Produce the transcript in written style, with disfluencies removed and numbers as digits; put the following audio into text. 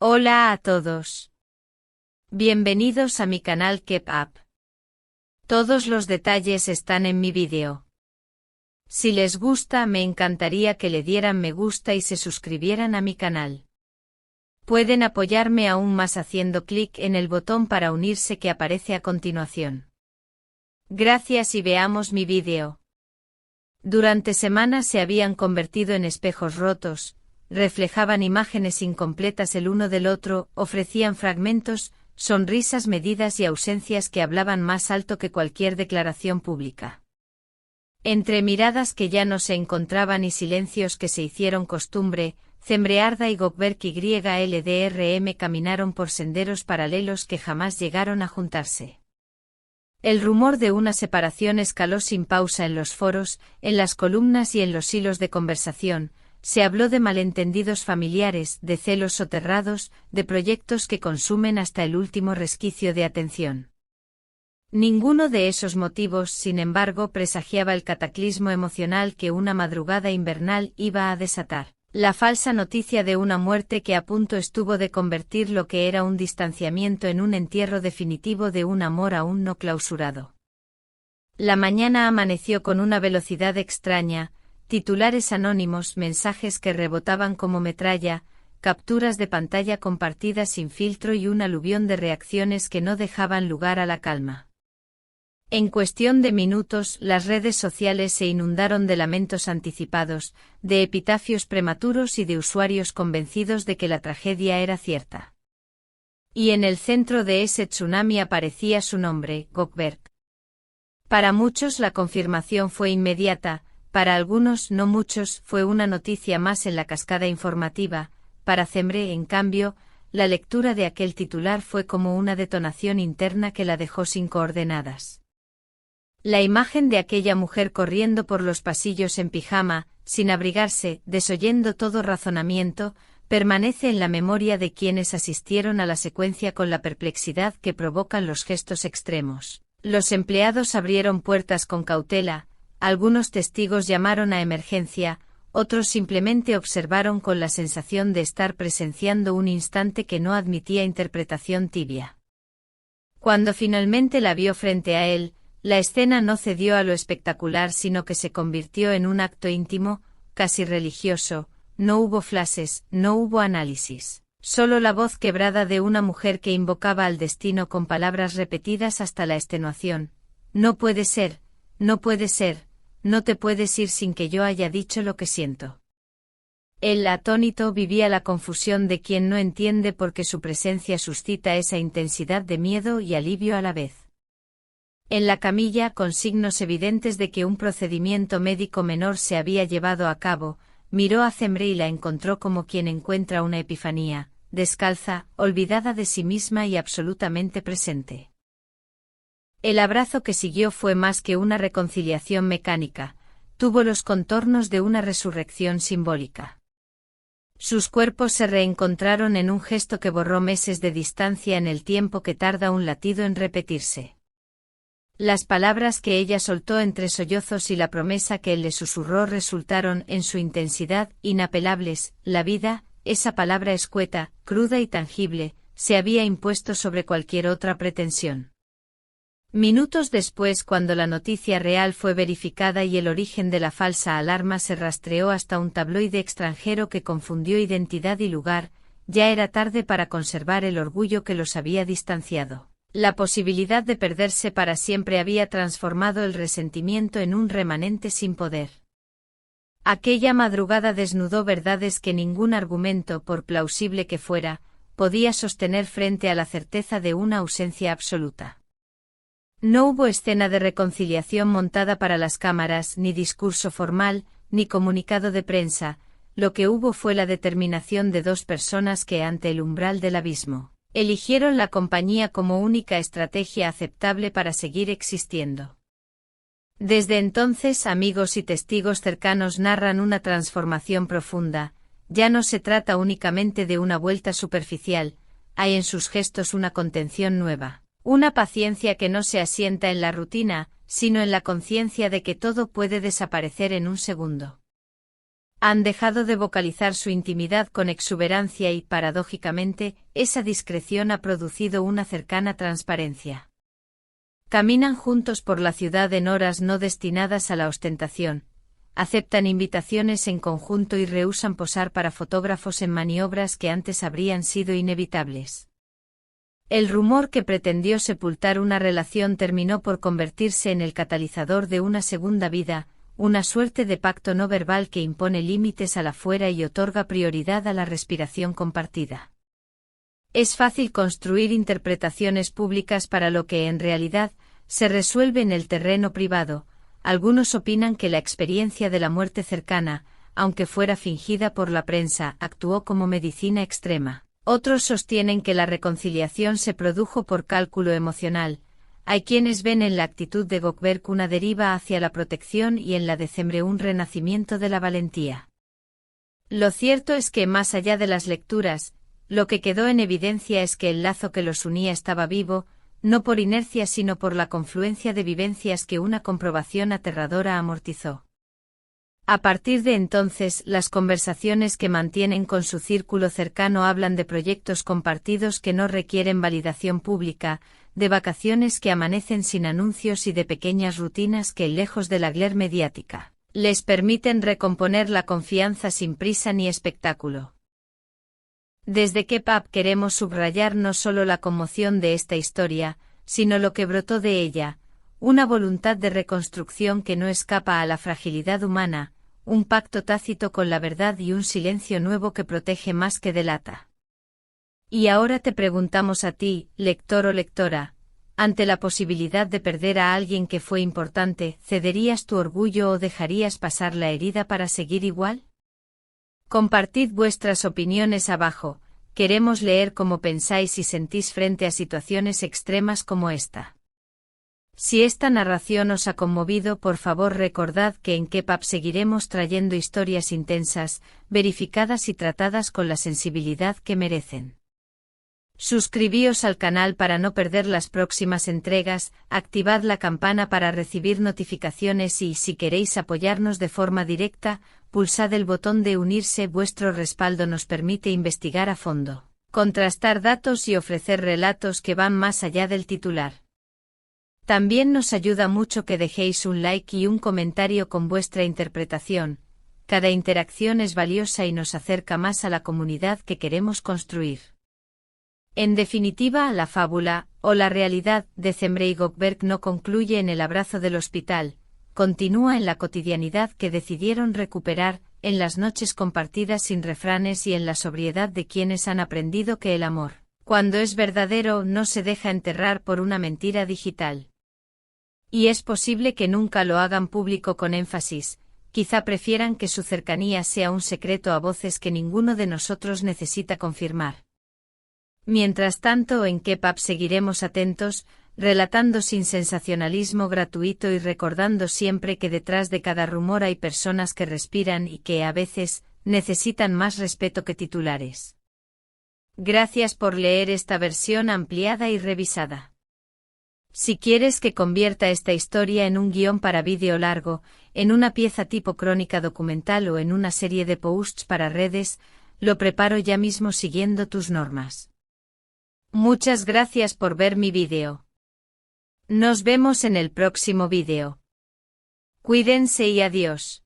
Hola a todos. Bienvenidos a mi canal Keep Up. Todos los detalles están en mi vídeo. Si les gusta, me encantaría que le dieran me gusta y se suscribieran a mi canal. Pueden apoyarme aún más haciendo clic en el botón para unirse que aparece a continuación. Gracias y veamos mi vídeo. Durante semanas se habían convertido en espejos rotos, reflejaban imágenes incompletas el uno del otro, ofrecían fragmentos, sonrisas medidas y ausencias que hablaban más alto que cualquier declaración pública. Entre miradas que ya no se encontraban y silencios que se hicieron costumbre, Cembrearda y Gökberk YLDRM caminaron por senderos paralelos que jamás llegaron a juntarse. El rumor de una separación escaló sin pausa en los foros, en las columnas y en los hilos de conversación. Se habló de malentendidos familiares, de celos soterrados, de proyectos que consumen hasta el último resquicio de atención. Ninguno de esos motivos, sin embargo, presagiaba el cataclismo emocional que una madrugada invernal iba a desatar. La falsa noticia de una muerte que a punto estuvo de convertir lo que era un distanciamiento en un entierro definitivo de un amor aún no clausurado. La mañana amaneció con una velocidad extraña, titulares anónimos, mensajes que rebotaban como metralla, capturas de pantalla compartidas sin filtro y un aluvión de reacciones que no dejaban lugar a la calma. En cuestión de minutos, las redes sociales se inundaron de lamentos anticipados, de epitafios prematuros y de usuarios convencidos de que la tragedia era cierta. Y en el centro de ese tsunami aparecía su nombre, Gökberk. Para muchos la confirmación fue inmediata, para algunos, no muchos, fue una noticia más en la cascada informativa. Para Cembre, en cambio, la lectura de aquel titular fue como una detonación interna que la dejó sin coordenadas. La imagen de aquella mujer corriendo por los pasillos en pijama, sin abrigarse, desoyendo todo razonamiento, permanece en la memoria de quienes asistieron a la secuencia con la perplexidad que provocan los gestos extremos. Los empleados abrieron puertas con cautela, algunos testigos llamaron a emergencia, otros simplemente observaron con la sensación de estar presenciando un instante que no admitía interpretación tibia. Cuando finalmente la vio frente a él, la escena no cedió a lo espectacular sino que se convirtió en un acto íntimo, casi religioso. No hubo flashes, no hubo análisis. Solo la voz quebrada de una mujer que invocaba al destino con palabras repetidas hasta la extenuación. No puede ser, no puede ser, no te puedes ir sin que yo haya dicho lo que siento. Él, atónito, vivía la confusión de quien no entiende por qué su presencia suscita esa intensidad de miedo y alivio a la vez. En la camilla, con signos evidentes de que un procedimiento médico menor se había llevado a cabo, miró a Cembre y la encontró como quien encuentra una epifanía, descalza, olvidada de sí misma y absolutamente presente. El abrazo que siguió fue más que una reconciliación mecánica, tuvo los contornos de una resurrección simbólica. Sus cuerpos se reencontraron en un gesto que borró meses de distancia en el tiempo que tarda un latido en repetirse. Las palabras que ella soltó entre sollozos y la promesa que él le susurró resultaron, en su intensidad, inapelables. La vida, esa palabra escueta, cruda y tangible, se había impuesto sobre cualquier otra pretensión. Minutos después, cuando la noticia real fue verificada y el origen de la falsa alarma se rastreó hasta un tabloide extranjero que confundió identidad y lugar, ya era tarde para conservar el orgullo que los había distanciado. La posibilidad de perderse para siempre había transformado el resentimiento en un remanente sin poder. Aquella madrugada desnudó verdades que ningún argumento, por plausible que fuera, podía sostener frente a la certeza de una ausencia absoluta. No hubo escena de reconciliación montada para las cámaras, ni discurso formal, ni comunicado de prensa. Lo que hubo fue la determinación de dos personas que, ante el umbral del abismo, eligieron la compañía como única estrategia aceptable para seguir existiendo. Desde entonces, amigos y testigos cercanos narran una transformación profunda. Ya no se trata únicamente de una vuelta superficial, hay en sus gestos una contención nueva, una paciencia que no se asienta en la rutina, sino en la conciencia de que todo puede desaparecer en un segundo. Han dejado de vocalizar su intimidad con exuberancia y, paradójicamente, esa discreción ha producido una cercana transparencia. Caminan juntos por la ciudad en horas no destinadas a la ostentación, aceptan invitaciones en conjunto y rehúsan posar para fotógrafos en maniobras que antes habrían sido inevitables. El rumor que pretendió sepultar una relación terminó por convertirse en el catalizador de una segunda vida, una suerte de pacto no verbal que impone límites al afuera y otorga prioridad a la respiración compartida. Es fácil construir interpretaciones públicas para lo que en realidad se resuelve en el terreno privado. Algunos opinan que la experiencia de la muerte cercana, aunque fuera fingida por la prensa, actuó como medicina extrema. Otros sostienen que la reconciliación se produjo por cálculo emocional. Hay quienes ven en la actitud de Gökberk una deriva hacia la protección y en la de Cemre un renacimiento de la valentía. Lo cierto es que, más allá de las lecturas, lo que quedó en evidencia es que el lazo que los unía estaba vivo, no por inercia sino por la confluencia de vivencias que una comprobación aterradora amortizó. A partir de entonces, las conversaciones que mantienen con su círculo cercano hablan de proyectos compartidos que no requieren validación pública, de vacaciones que amanecen sin anuncios y de pequeñas rutinas que, lejos de la gler mediática, les permiten recomponer la confianza sin prisa ni espectáculo. Desde K-Pop queremos subrayar no solo la conmoción de esta historia, sino lo que brotó de ella, una voluntad de reconstrucción que no escapa a la fragilidad humana, un pacto tácito con la verdad y un silencio nuevo que protege más que delata. Y ahora te preguntamos a ti, lector o lectora, ante la posibilidad de perder a alguien que fue importante, ¿cederías tu orgullo o dejarías pasar la herida para seguir igual? Compartid vuestras opiniones abajo, queremos leer cómo pensáis y sentís frente a situaciones extremas como esta. Si esta narración os ha conmovido, por favor recordad que en K-Pop seguiremos trayendo historias intensas, verificadas y tratadas con la sensibilidad que merecen. Suscribíos al canal para no perder las próximas entregas, activad la campana para recibir notificaciones y, si queréis apoyarnos de forma directa, pulsad el botón de unirse. Vuestro respaldo nos permite investigar a fondo, contrastar datos y ofrecer relatos que van más allá del titular. También nos ayuda mucho que dejéis un like y un comentario con vuestra interpretación. Cada interacción es valiosa y nos acerca más a la comunidad que queremos construir. En definitiva, la fábula, o la realidad, de Cemre y Gökberk no concluye en el abrazo del hospital, continúa en la cotidianidad que decidieron recuperar, en las noches compartidas sin refranes y en la sobriedad de quienes han aprendido que el amor, cuando es verdadero, no se deja enterrar por una mentira digital. Y es posible que nunca lo hagan público con énfasis, quizá prefieran que su cercanía sea un secreto a voces que ninguno de nosotros necesita confirmar. Mientras tanto, en K-Pop seguiremos atentos, relatando sin sensacionalismo gratuito y recordando siempre que detrás de cada rumor hay personas que respiran y que, a veces, necesitan más respeto que titulares. Gracias por leer esta versión ampliada y revisada. Si quieres que convierta esta historia en un guión para vídeo largo, en una pieza tipo crónica documental o en una serie de posts para redes, lo preparo ya mismo siguiendo tus normas. Muchas gracias por ver mi vídeo. Nos vemos en el próximo vídeo. Cuídense y adiós.